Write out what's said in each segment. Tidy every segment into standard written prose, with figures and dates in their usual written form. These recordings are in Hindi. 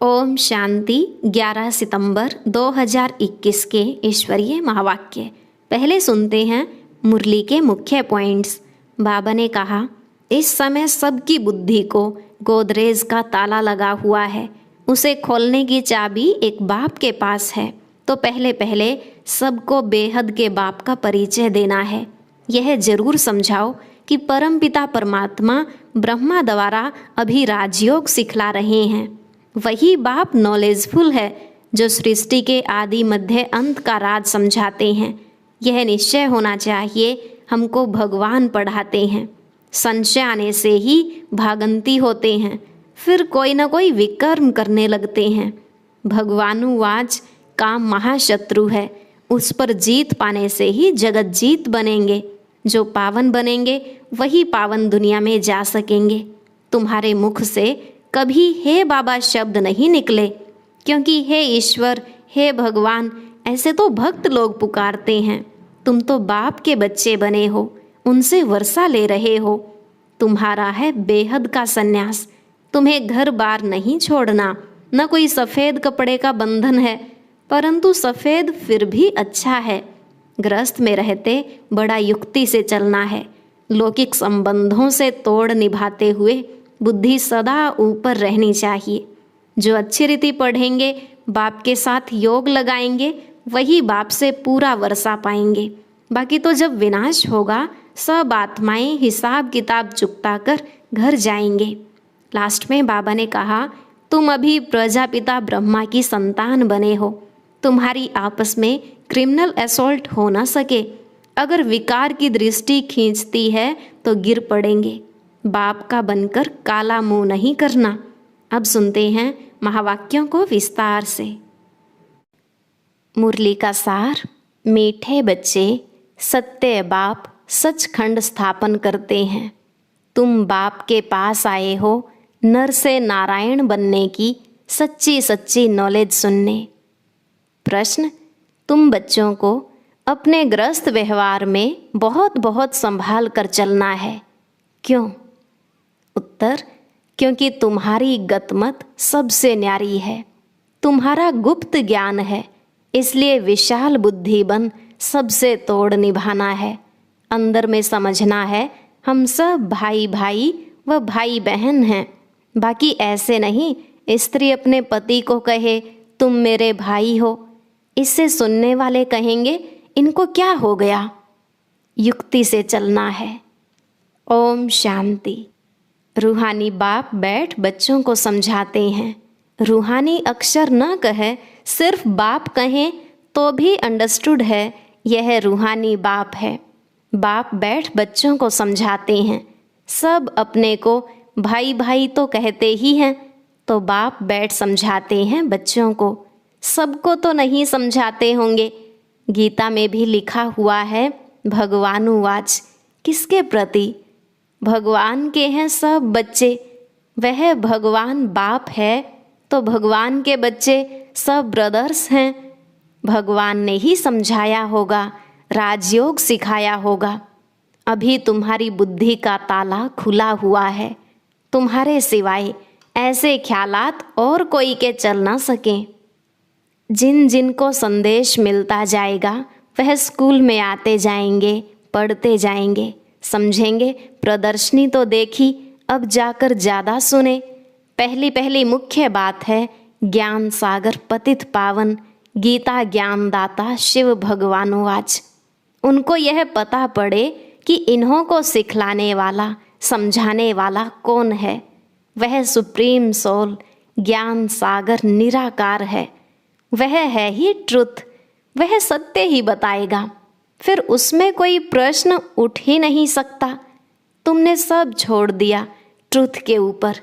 ओम शांति। 11 सितंबर 2021 के ईश्वरीय महावाक्य। पहले सुनते हैं मुरली के मुख्य पॉइंट्स। बाबा ने कहा, इस समय सबकी बुद्धि को गोदरेज का ताला लगा हुआ है, उसे खोलने की चाबी एक बाप के पास है। तो पहले पहले सबको बेहद के बाप का परिचय देना है। यह जरूर समझाओ कि परमपिता परमात्मा ब्रह्मा द्वारा अभी राजयोग सिखला रहे हैं। वही बाप नॉलेजफुल है जो सृष्टि के आदि मध्य अंत का राज समझाते हैं। यह निश्चय होना चाहिए, हमको भगवान पढ़ाते हैं। संशय आने से ही भागंती होते हैं, फिर कोई न कोई विकर्म करने लगते हैं। भगवानुवाच काम महाशत्रु है, उस पर जीत पाने से ही जगत जीत बनेंगे। जो पावन बनेंगे वही पावन दुनिया में जा सकेंगे। तुम्हारे मुख से कभी हे बाबा शब्द नहीं निकले, क्योंकि हे ईश्वर, हे भगवान ऐसे तो भक्त लोग पुकारते हैं। तुम तो बाप के बच्चे बने हो, उनसे वर्षा ले रहे हो। तुम्हारा है बेहद का सन्यास, तुम्हें घर बार नहीं छोड़ना, न कोई सफ़ेद कपड़े का बंधन है, परंतु सफ़ेद फिर भी अच्छा है। गृहस्थ में रहते बड़ा युक्ति से चलना है। लौकिक संबंधों से तोड़ निभाते हुए बुद्धि सदा ऊपर रहनी चाहिए। जो अच्छी रीति पढ़ेंगे, बाप के साथ योग लगाएंगे, वही बाप से पूरा वर्षा पाएंगे। बाकी तो जब विनाश होगा, सब आत्माएं हिसाब किताब चुकता कर घर जाएंगे। लास्ट में बाबा ने कहा, तुम अभी प्रजापिता ब्रह्मा की संतान बने हो। तुम्हारी आपस में क्रिमिनल असॉल्ट हो ना सके। अगर विकार की दृष्टि खींचती है तो गिर पड़ेंगे। बाप का बनकर काला मुंह नहीं करना। अब सुनते हैं महावाक्यों को विस्तार से। मुरली का सार। मीठे बच्चे, सत्य बाप सचखंड स्थापन करते हैं। तुम बाप के पास आए हो नर से नारायण बनने की सच्ची सच्ची नॉलेज सुनने। प्रश्न, तुम बच्चों को अपने गृहस्थ व्यवहार में बहुत बहुत संभाल कर चलना है। क्यों? उत्तर, क्योंकि तुम्हारी गतमत सबसे न्यारी है। तुम्हारा गुप्त ज्ञान है, इसलिए विशाल बुद्धि बन सबसे तोड़ निभाना है। अंदर में समझना है हम सब भाई भाई व भाई बहन हैं। बाकी ऐसे नहीं, स्त्री अपने पति को कहे तुम मेरे भाई हो, इससे सुनने वाले कहेंगे इनको क्या हो गया। युक्ति से चलना है। ओम शांति। रूहानी बाप बैठ बच्चों को समझाते हैं। रूहानी अक्षर न कहे, सिर्फ बाप कहें तो भी अंडरस्टूड है, यह रूहानी बाप है। बाप बैठ बच्चों को समझाते हैं। सब अपने को भाई भाई तो कहते ही हैं, तो बाप बैठ समझाते हैं बच्चों को। सबको तो नहीं समझाते होंगे। गीता में भी लिखा हुआ है भगवानुवाच, किसके प्रति? भगवान के हैं सब बच्चे। वह भगवान बाप है, तो भगवान के बच्चे सब ब्रदर्स हैं। भगवान ने ही समझाया होगा, राजयोग सिखाया होगा। अभी तुम्हारी बुद्धि का ताला खुला हुआ है। तुम्हारे सिवाय ऐसे ख्यालात और कोई के चल ना सकें। जिन जिन को संदेश मिलता जाएगा वह स्कूल में आते जाएंगे, पढ़ते जाएंगे, समझेंगे। प्रदर्शनी तो देखी, अब जाकर ज़्यादा सुने। पहली पहली मुख्य बात है ज्ञान सागर पतित पावन गीता ज्ञानदाता शिव भगवानुवाच। उनको यह पता पड़े कि इन्हों को सिखलाने वाला, समझाने वाला कौन है। वह सुप्रीम सोल ज्ञान सागर निराकार है। वह है ही ट्रुथ, वह सत्य ही बताएगा। फिर उसमें कोई प्रश्न उठ ही नहीं सकता। तुमने सब छोड़ दिया ट्रुथ के ऊपर,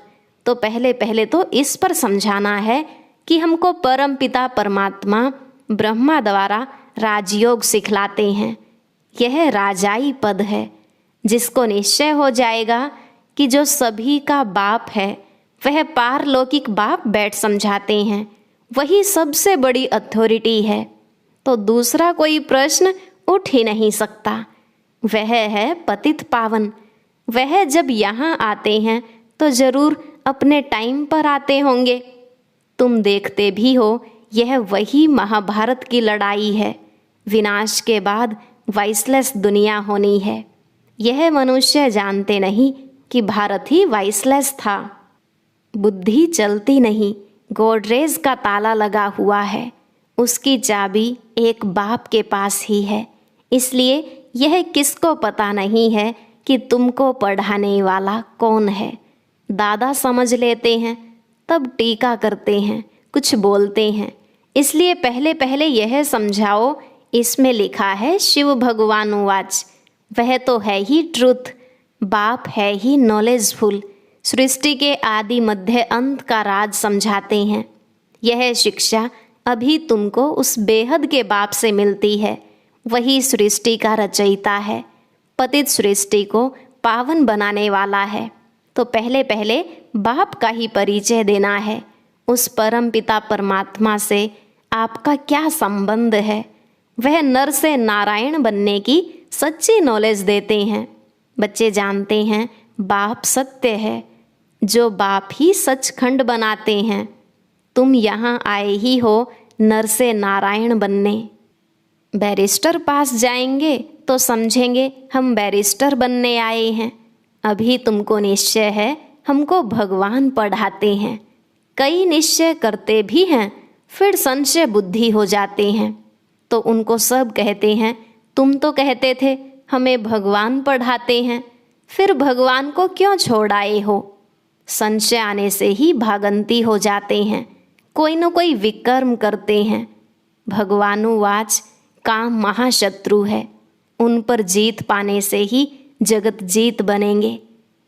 तो पहले पहले तो इस पर समझाना है कि हमको परम पिता परमात्मा ब्रह्मा द्वारा राजयोग सिखलाते हैं। यह राजाई पद है, जिसको निश्चय हो जाएगा कि जो सभी का बाप है वह पारलौकिक बाप बैठ समझाते हैं, वही सबसे बड़ी अथॉरिटी है। तो दूसरा कोई प्रश्न उठ ही नहीं सकता। वह है पतित पावन। वह जब यहाँ आते हैं तो जरूर अपने टाइम पर आते होंगे। तुम देखते भी हो, यह वही महाभारत की लड़ाई है। विनाश के बाद वाइसलेस दुनिया होनी है। यह मनुष्य जानते नहीं कि भारत ही वाइसलेस था। बुद्धि चलती नहीं, गोडरेज का ताला लगा हुआ है, उसकी चाबी एक बाप के पास ही है। इसलिए यह किसको पता नहीं है कि तुमको पढ़ाने वाला कौन है। दादा समझ लेते हैं, तब टीका करते हैं, कुछ बोलते हैं। इसलिए पहले पहले यह समझाओ, इसमें लिखा है शिव भगवान वाच, वह तो है ही ट्रुथ। बाप है ही नॉलेजफुल, सृष्टि के आदि मध्य अंत का राज समझाते हैं। यह शिक्षा अभी तुमको उस बेहद के बाप से मिलती है। वही सृष्टि का रचयिता है, पतित सृष्टि को पावन बनाने वाला है। तो पहले पहले बाप का ही परिचय देना है। उस परम पिता परमात्मा से आपका क्या संबंध है। वह नर से नारायण बनने की सच्ची नॉलेज देते हैं। बच्चे जानते हैं बाप सत्य है, जो बाप ही सचखंड बनाते हैं। तुम यहाँ आए ही हो नर से नारायण बनने। बैरिस्टर पास जाएंगे तो समझेंगे हम बैरिस्टर बनने आए हैं। अभी तुमको निश्चय है हमको भगवान पढ़ाते हैं। कई निश्चय करते भी हैं, फिर संशय बुद्धि हो जाते हैं। तो उनको सब कहते हैं, तुम तो कहते थे हमें भगवान पढ़ाते हैं, फिर भगवान को क्यों छोड़ आए हो। संशय आने से ही भागंती हो जाते हैं, कोई न कोई विकर्म करते हैं। भगवानुवाच काम महाशत्रु है, उन पर जीत पाने से ही जगत जीत बनेंगे।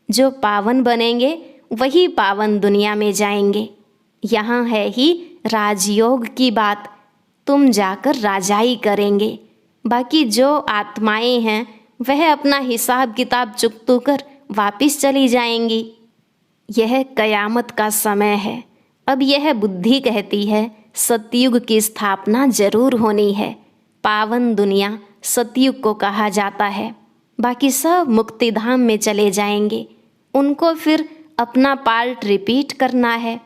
जो पावन बनेंगे वही पावन दुनिया में जाएंगे। यहाँ है ही राजयोग की बात, तुम जाकर राजाई करेंगे। बाकी जो आत्माएं हैं वह अपना हिसाब किताब चुकतू कर वापिस चली जाएंगी। यह कयामत का समय है। अब यह बुद्धि कहती है सतयुग की स्थापना जरूर होनी है। पावन दुनिया सतयुग को कहा जाता है। बाकी सब मुक्तिधाम में चले जाएंगे, उनको फिर अपना पार्ट रिपीट करना है।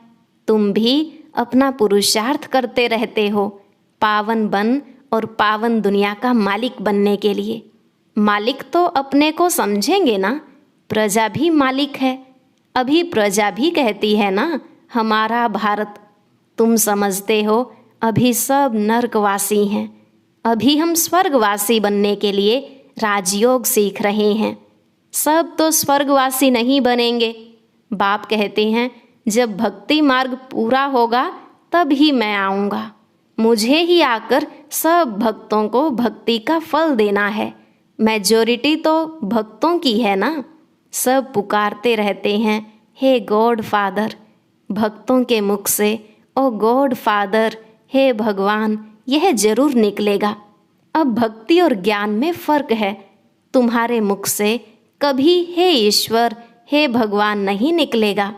तुम भी अपना पुरुषार्थ करते रहते हो पावन बन और पावन दुनिया का मालिक बनने के लिए। मालिक तो अपने को समझेंगे ना, प्रजा भी मालिक है। अभी प्रजा भी कहती है ना हमारा भारत। तुम समझते हो अभी सब नर्कवासी हैं। अभी हम स्वर्गवासी बनने के लिए राजयोग सीख रहे हैं। सब तो स्वर्गवासी नहीं बनेंगे। बाप कहते हैं जब भक्ति मार्ग पूरा होगा तब ही मैं आऊँगा। मुझे ही आकर सब भक्तों को भक्ति का फल देना है। मेजॉरिटी तो भक्तों की है ना। सब पुकारते रहते हैं हे गॉड फादर। भक्तों के मुख से ओ गॉड फादर, हे भगवान, यह जरूर निकलेगा। अब भक्ति और ज्ञान में फर्क है। तुम्हारे मुख से कभी हे ईश्वर, हे भगवान नहीं निकलेगा।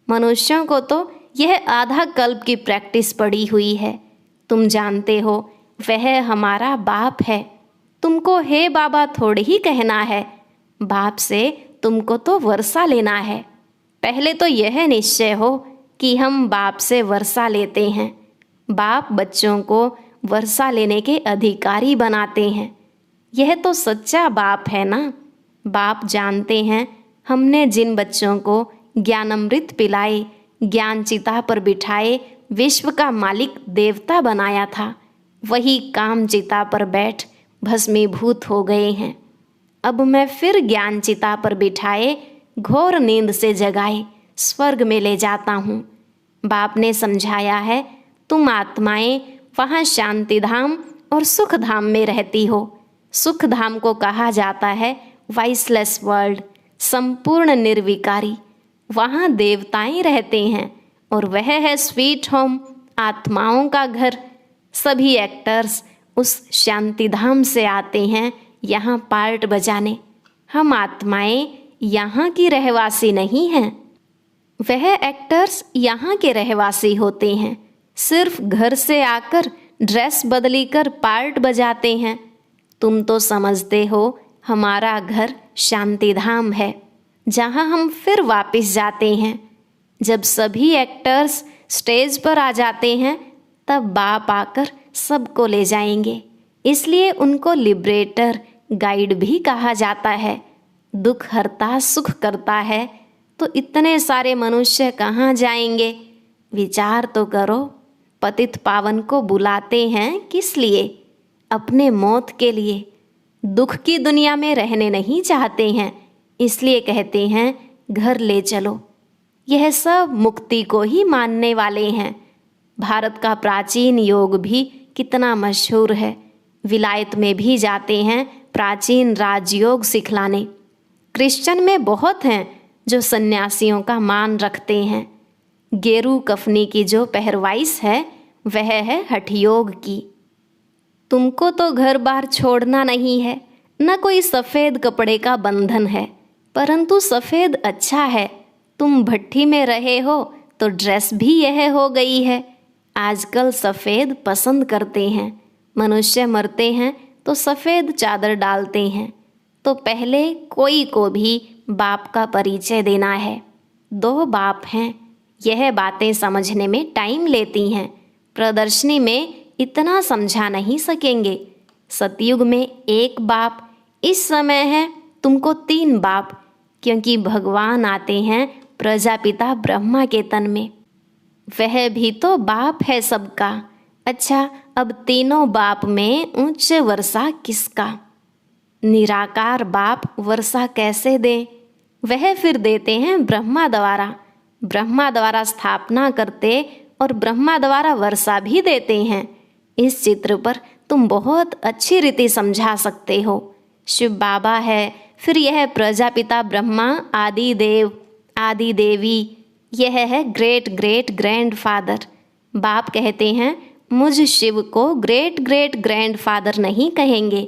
मनुष्यों को तो यह आधा कल्प की प्रैक्टिस पड़ी हुई है। तुम जानते हो वह हमारा बाप है। तुमको हे बाबा थोड़ी ही कहना है। बाप से तुमको तो वर्षा लेना है। पहले तो यह निश्चय हो कि हम बाप से वर्षा लेते हैं। बाप बच्चों को वर्षा लेने के अधिकारी बनाते हैं। यह तो सच्चा बाप है ना। बाप जानते हैं हमने जिन बच्चों को ज्ञानामृत पिलाए, ज्ञान चिता पर बिठाए, विश्व का मालिक देवता बनाया था, वही काम चिता पर बैठ भस्मीभूत हो गए हैं। अब मैं फिर ज्ञान चिता पर बिठाए घोर नींद से जगाए स्वर्ग में ले जाता हूँ। बाप ने समझाया है तुम आत्माएं वहाँ शांति धाम और सुख धाम में रहती हो। सुख धाम को कहा जाता है वाइसलेस वर्ल्ड, संपूर्ण निर्विकारी। वहाँ देवताएं रहते हैं और वह है स्वीट होम, आत्माओं का घर। सभी एक्टर्स उस शांति धाम से आते हैं यहाँ पार्ट बजाने। हम आत्माएं यहाँ की रहवासी नहीं हैं। वह एक्टर्स यहाँ के रहवासी होते हैं। सिर्फ घर से आकर ड्रेस बदली कर पार्ट बजाते हैं। तुम तो समझते हो हमारा घर शांति धाम है, जहाँ हम फिर वापस जाते हैं। जब सभी एक्टर्स स्टेज पर आ जाते हैं तब बाप आकर सबको ले जाएंगे। इसलिए उनको लिबरेटर, गाइड भी कहा जाता है। दुख हरता सुख करता है, तो इतने सारे मनुष्य कहाँ जाएंगे? विचार तो करो। पतित पावन को बुलाते हैं किस लिए? अपने मौत के लिए। दुख की दुनिया में रहने नहीं चाहते हैं, इसलिए कहते हैं घर ले चलो। यह सब मुक्ति को ही मानने वाले हैं। भारत का प्राचीन योग भी कितना मशहूर है। विलायत में भी जाते हैं प्राचीन राजयोग सिखलाने। क्रिश्चियन में बहुत हैं जो सन्यासियों का मान रखते हैं। गेरू कफनी की जो पहरवाइश है वह है हठयोग की। तुमको तो घर बार छोड़ना नहीं है, न कोई सफ़ेद कपड़े का बंधन है, परंतु सफ़ेद अच्छा है। तुम भट्ठी में रहे हो तो ड्रेस भी यह हो गई है। आजकल सफ़ेद पसंद करते हैं। मनुष्य मरते हैं तो सफ़ेद चादर डालते हैं। तो पहले कोई को भी बाप का परिचय देना है। 2 बाप हैं। यह बातें समझने में टाइम लेती हैं। प्रदर्शनी में इतना समझा नहीं सकेंगे। सतयुग में 1 बाप, इस समय है तुमको 3 बाप, क्योंकि भगवान आते हैं प्रजापिता ब्रह्मा के तन में। वह भी तो बाप है सबका। अच्छा, अब तीनों बाप में उच्च वर्षा किसका? निराकार बाप वर्षा कैसे दें? वह फिर देते हैं ब्रह्मा द्वारा। ब्रह्मा द्वारा स्थापना करते और ब्रह्मा द्वारा वर्षा भी देते हैं। इस चित्र पर तुम बहुत अच्छी रीति समझा सकते हो। शिव बाबा है, फिर यह प्रजापिता ब्रह्मा, आदि देव, आदि देवी, यह है ग्रेट ग्रेट ग्रैंड फादर। बाप कहते हैं मुझ शिव को ग्रेट ग्रेट ग्रैंड फादर नहीं कहेंगे,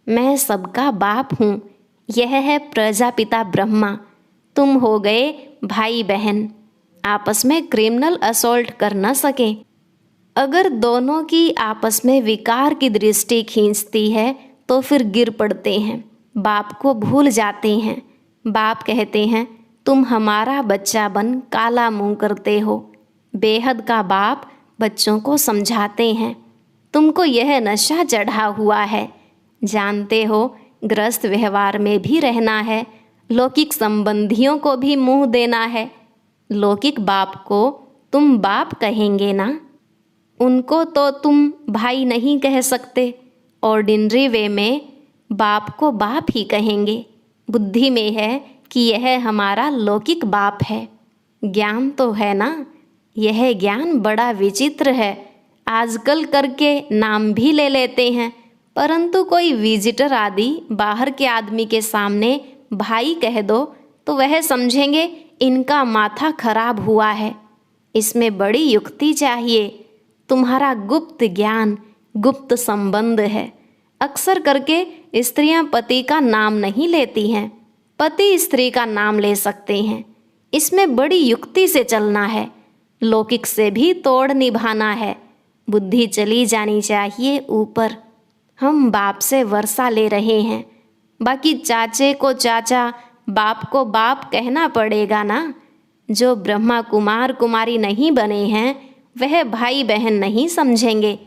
मैं सबका बाप हूँ। यह है प्रजापिता ब्रह्मा। तुम हो गए भाई बहन, आपस में क्रिमिनल असॉल्ट कर न सके। अगर दोनों की आपस में विकार की दृष्टि खींचती है तो फिर गिर पड़ते हैं, बाप को भूल जाते हैं। बाप कहते हैं तुम हमारा बच्चा बन काला मुंह करते हो। बेहद का बाप बच्चों को समझाते हैं तुमको यह नशा चढ़ा हुआ है। जानते हो ग्रस्त व्यवहार में भी रहना है, लौकिक संबंधियों को भी मुंह देना है। लौकिक बाप को तुम बाप कहेंगे ना, उनको तो तुम भाई नहीं कह सकते। ऑर्डिनरी वे में बाप को बाप ही कहेंगे। बुद्धि में है कि यह हमारा लौकिक बाप है। ज्ञान तो है ना, यह ज्ञान बड़ा विचित्र है। आजकल करके नाम भी ले लेते हैं, परंतु कोई विजिटर आदि बाहर के आदमी के सामने भाई कह दो तो वह समझेंगे इनका माथा खराब हुआ है। इसमें बड़ी युक्ति चाहिए। तुम्हारा गुप्त ज्ञान, गुप्त संबंध है। अक्सर करके स्त्रियां पति का नाम नहीं लेती हैं, पति स्त्री का नाम ले सकते हैं। इसमें बड़ी युक्ति से चलना है, लौकिक से भी तोड़ निभाना है। बुद्धि चली जानी चाहिए ऊपर। हम बाप से वर्षा ले रहे हैं, बाकी चाचे को चाचा, बाप को बाप कहना पड़ेगा ना। जो ब्रह्मा कुमार कुमारी नहीं बने हैं वह भाई बहन नहीं समझेंगे।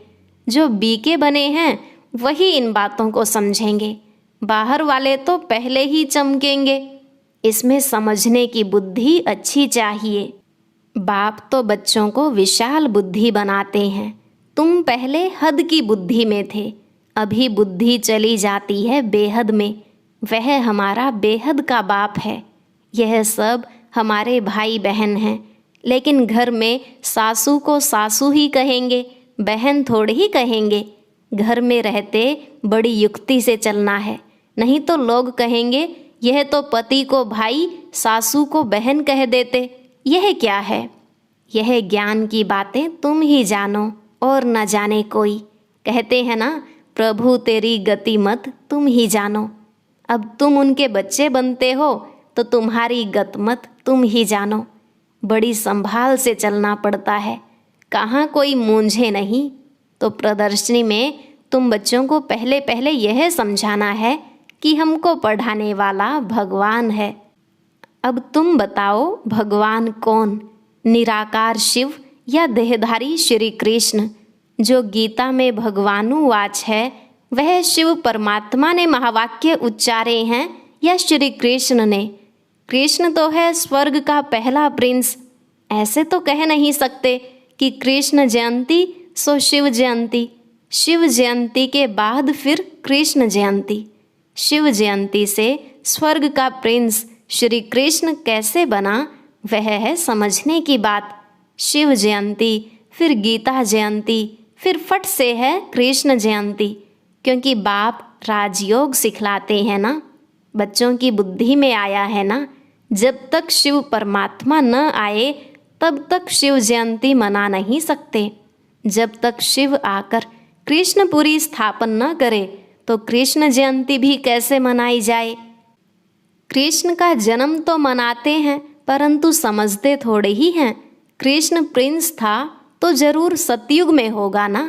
जो बीके बने हैं वही इन बातों को समझेंगे। बाहर वाले तो पहले ही चमकेंगे। इसमें समझने की बुद्धि अच्छी चाहिए। बाप तो बच्चों को विशाल बुद्धि बनाते हैं। तुम पहले हद की बुद्धि में थे, अभी बुद्धि चली जाती है बेहद में। वह हमारा बेहद का बाप है। यह सब हमारे भाई बहन हैं, लेकिन घर में सासू को सासू ही कहेंगे, बहन थोड़ी ही कहेंगे। घर में रहते बड़ी युक्ति से चलना है, नहीं तो लोग कहेंगे यह तो पति को भाई, सासू को बहन कह देते। यह क्या है? यह ज्ञान की बातें तुम ही जानो और न जाने कोई। कहते हैं ना, प्रभु तेरी गति मत तुम ही जानो। अब तुम उनके बच्चे बनते हो तो तुम्हारी गत मत तुम ही जानो। बड़ी संभाल से चलना पड़ता है, कहाँ कोई मूंझे नहीं। तो प्रदर्शनी में तुम बच्चों को पहले पहले यह समझाना है कि हमको पढ़ाने वाला भगवान है। अब तुम बताओ भगवान कौन? निराकार शिव या देहधारी श्री कृष्ण, जो गीता में भगवानुवाच है, वह शिव परमात्मा ने महावाक्य उच्चारे हैं या श्री कृष्ण ने? कृष्ण तो है स्वर्ग का पहला प्रिंस। ऐसे तो कह नहीं सकते कि कृष्ण जयंती सो शिव जयंती, शिव जयंती के बाद फिर कृष्ण जयंती। शिव जयंती से स्वर्ग का प्रिंस श्री कृष्ण कैसे बना, वह है समझने की बात। शिव जयंती, फिर गीता जयंती, फिर फट से है कृष्ण जयंती, क्योंकि बाप राजयोग सिखलाते हैं ना, बच्चों की बुद्धि में आया है ना। जब तक शिव परमात्मा न आए तब तक शिव जयंती मना नहीं सकते। जब तक शिव आकर कृष्णपुरी स्थापन न करे तो कृष्ण जयंती भी कैसे मनाई जाए? कृष्ण का जन्म तो मनाते हैं, परंतु समझते थोड़े ही हैं। कृष्ण प्रिंस था तो जरूर सतयुग में होगा ना,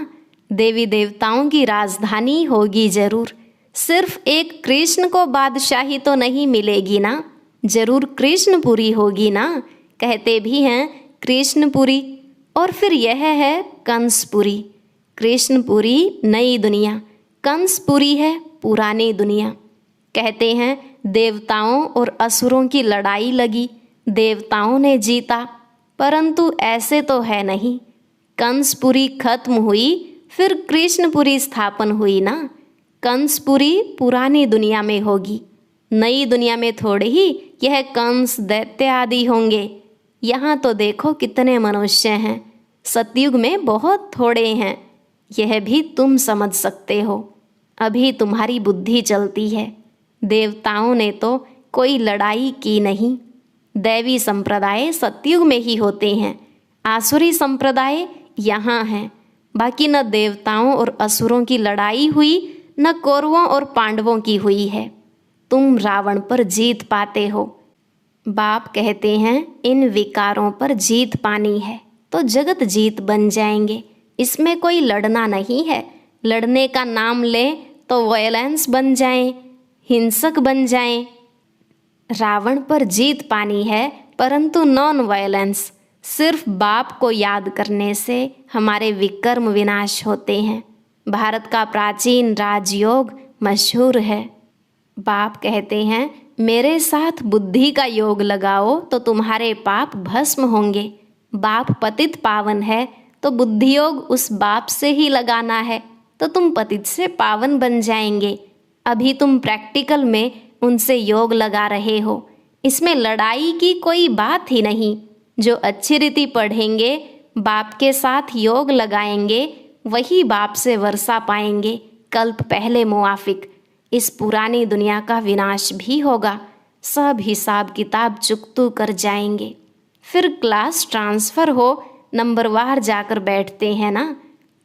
देवी देवताओं की राजधानी होगी जरूर। सिर्फ एक कृष्ण को बादशाही तो नहीं मिलेगी ना, जरूर कृष्णपुरी होगी ना। कहते भी हैं कृष्णपुरी, और फिर यह है कंसपुरी। कृष्णपुरी नई दुनिया, कंसपुरी है पुरानी दुनिया। कहते हैं देवताओं और असुरों की लड़ाई लगी, देवताओं ने जीता, परंतु ऐसे तो है नहीं। कंसपुरी खत्म हुई, फिर कृष्णपुरी स्थापन हुई ना। कंसपुरी पुरानी दुनिया में होगी, नई दुनिया में थोड़े ही यह कंस दैत्य आदि होंगे। यहाँ तो देखो कितने मनुष्य हैं, सतयुग में बहुत थोड़े हैं। यह भी तुम समझ सकते हो, अभी तुम्हारी बुद्धि चलती है। देवताओं ने तो कोई लड़ाई की नहीं। दैवी संप्रदाय सतयुग में ही होते हैं, आसुरी संप्रदाय यहाँ हैं। बाकी न देवताओं और असुरों की लड़ाई हुई, न कौरवों और पांडवों की हुई है। तुम रावण पर जीत पाते हो। बाप कहते हैं इन विकारों पर जीत पानी है तो जगत जीत बन जाएंगे, इसमें कोई लड़ना नहीं है। लड़ने का नाम ले तो वायलेंस बन जाएं, हिंसक बन जाएं। रावण पर जीत पानी है, परंतु नॉन वायलेंस। सिर्फ बाप को याद करने से हमारे विकर्म विनाश होते हैं। भारत का प्राचीन राजयोग मशहूर है। बाप कहते हैं मेरे साथ बुद्धि का योग लगाओ तो तुम्हारे पाप भस्म होंगे। बाप पतित पावन है तो बुद्धि योग उस बाप से ही लगाना है, तो तुम पतित से पावन बन जाएंगे। अभी तुम प्रैक्टिकल में उनसे योग लगा रहे हो, इसमें लड़ाई की कोई बात ही नहीं। जो अच्छी रीति पढ़ेंगे, बाप के साथ योग लगाएंगे, वही बाप से वर्षा पाएंगे कल्प पहले मुआफिक। इस पुरानी दुनिया का विनाश भी होगा, सब हिसाब किताब चुकतू कर जाएंगे। फिर क्लास ट्रांसफ़र हो, नंबरवार जाकर बैठते हैं ना,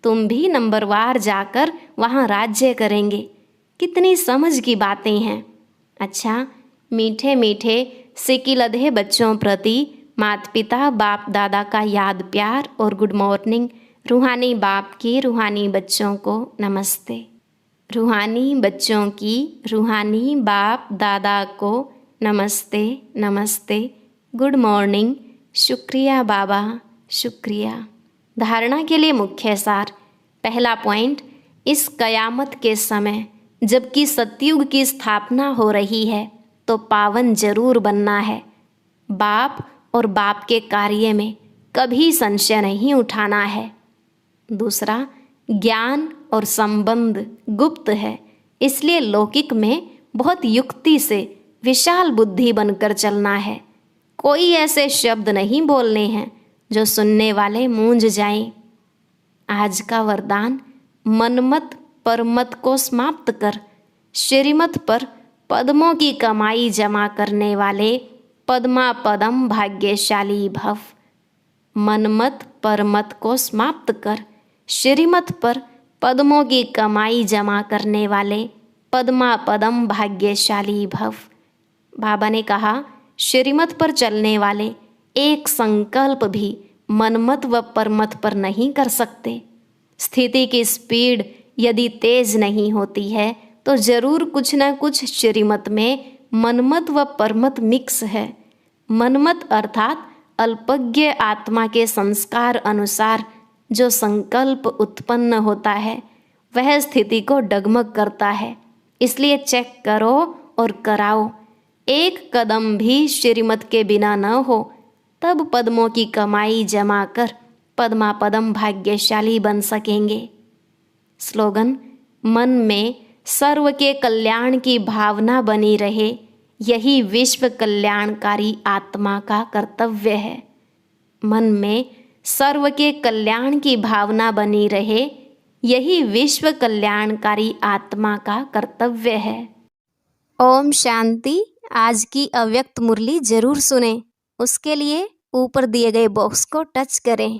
तुम भी नंबरवार जाकर वहाँ राज्य करेंगे। कितनी समझ की बातें हैं। अच्छा, मीठे मीठे सिकिलधे बच्चों प्रति माता पिता बाप दादा का याद प्यार और गुड मॉर्निंग। रूहानी बाप की रूहानी बच्चों को नमस्ते। रूहानी बच्चों की रूहानी बाप दादा को नमस्ते नमस्ते, गुड मॉर्निंग, शुक्रिया बाबा, शुक्रिया। धारणा के लिए मुख्य सार। पहला पॉइंट, इस कयामत के समय जबकि सतयुग की स्थापना हो रही है तो पावन जरूर बनना है। बाप और बाप के कार्य में कभी संशय नहीं उठाना है। दूसरा, ज्ञान और संबंध गुप्त है, इसलिए लौकिक में बहुत युक्ति से विशाल बुद्धि बनकर चलना है। कोई ऐसे शब्द नहीं बोलने हैं जो सुनने वाले मूंझ जाएं। आज का वरदान, मनमत परमत को समाप्त कर, श्रीमत पर पद्मों की कमाई जमा करने वाले पद्मा पदम भाग्यशाली भव। मनमत परमत को समाप्त कर, श्रीमत पर पद्मों की कमाई जमा करने वाले पद्मा पदम भाग्यशाली भव। बाबा ने कहा श्रीमत पर चलने वाले एक संकल्प भी मनमत व परमत पर नहीं कर सकते। स्थिति की स्पीड यदि तेज नहीं होती है तो जरूर कुछ न कुछ श्रीमत में मनमत व परमत मिक्स है। मनमत अर्थात अल्पज्ञ आत्मा के संस्कार अनुसार जो संकल्प उत्पन्न होता है वह स्थिति को डगमग करता है। इसलिए चेक करो और कराओ। एक कदम भी श्रीमत के बिना न हो, तब पद्मों की कमाई जमा कर पद्मापदम भाग्यशाली बन सकेंगे। स्लोगन: मन में सर्व के कल्याण की भावना बनी रहे, यही विश्व कल्याणकारी आत्मा का कर्तव्य है। मन में सर्व के कल्याण की भावना बनी रहे, यही विश्व कल्याणकारी आत्मा का कर्तव्य है। ओम शांति। आज की अव्यक्त मुरली जरूर सुने। उसके लिए ऊपर दिए गए बॉक्स को टच करें।